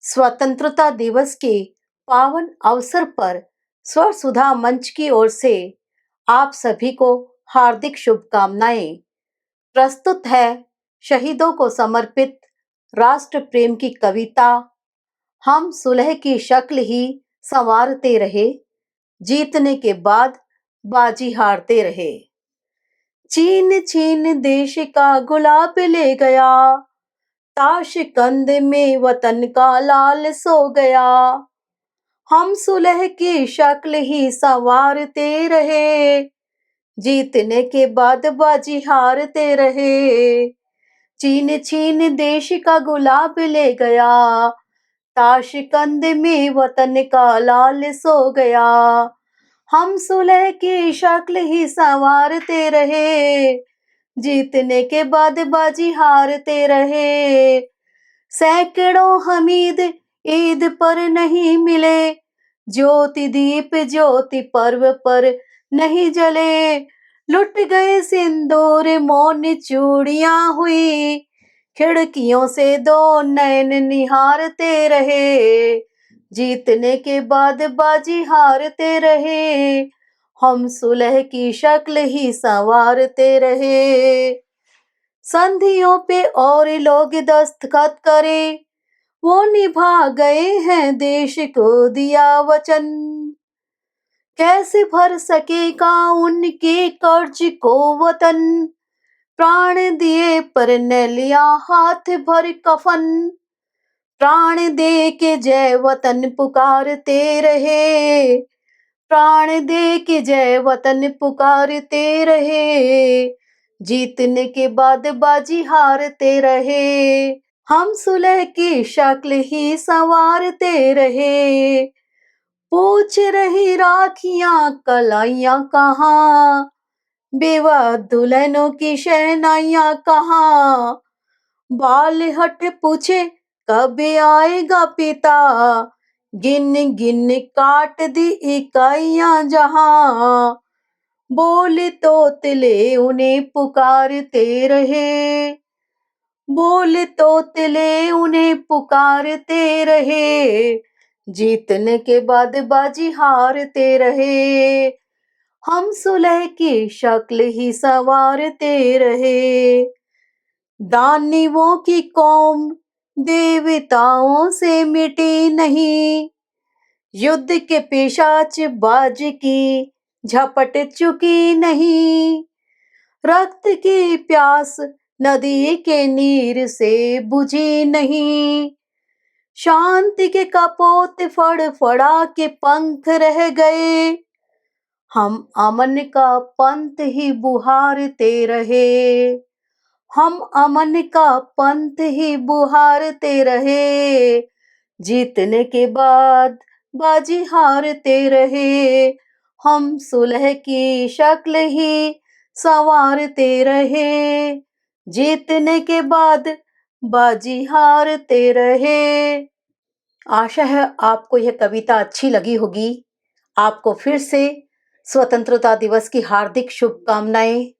स्वतंत्रता दिवस के पावन अवसर पर स्वर सुधा मंच की ओर से आप सभी को हार्दिक शुभकामनाएं। प्रस्तुत है शहीदों को समर्पित राष्ट्र प्रेम की कविता। हम सुलह की शक्ल ही संवारते रहे, जीतने के बाद बाजी हारते रहे। चीन चीन देश का गुलाब ले गया, ताशकंद में वतन का लाल सो गया। हम सुलह की शक्ल ही संवारते रहे, जीतने के बाद बाजी हारते रहे। चीन चीन देश का गुलाब ले गया, ताशकंद में वतन का लाल सो गया। हम सुलह की शक्ल ही संवारते रहे, जीतने के बाद बाजी हारते रहे। सैकड़ों हमीद ईद पर नहीं मिले, ज्योति दीप ज्योति पर्व पर नहीं जले। लुट गए सिंदूर मौन चूड़ियां हुई, खिड़कियों से दो नैन निहारते रहे। जीतने के बाद बाजी हारते रहे, हम सुलह की शक्ल ही संवारते रहे। संधियों पे और लोग दस्तखत करें, वो निभा गए हैं देश को दिया वचन। कैसे भर सकेगा उनके कर्ज को वतन, प्राण दिए पर न लिया हाथ भर कफन। प्राण दे के जय वतन पुकारते रहे, प्राण दे के जय वतन पुकारते रहे। जीतने के बाद बाजी हारते रहे, हम सुलह की शक्ल ही संवारते रहे। पूछ रही राखियां कलाइयां कहाँ, बेवा दुल्हनों की शहनाइयां कहाँ। बाल हट पूछे कब आएगा पिता, गिन गिन काट दी इकाइयां जहां। बोले तोतले उन्हें पुकारते रहे, बोले तोतले उन्हें पुकारते रहे। जीतने के बाद बाजी हारते रहे, हम सुलह की शक्ल ही संवारते रहे। दानियों की कौम देवताओं से मिटी नहीं, युद्ध के पिशाच बाज की झपट चुकी नहीं। रक्त की प्यास नदी के नीर से बुझी नहीं, शांति के कपोत फड़फड़ा के पंख रह गए। हम अमन का पंथ ही बुहारते रहे, हम अमन का पंथ ही बुहारते रहे। जीतने के बाद बाजी हारते रहे, हम सुलह की शक्ल ही संवारते रहे। जीतने के बाद बाजी हारते रहे। आशा है आपको यह कविता अच्छी लगी होगी। आपको फिर से स्वतंत्रता दिवस की हार्दिक शुभकामनाएं।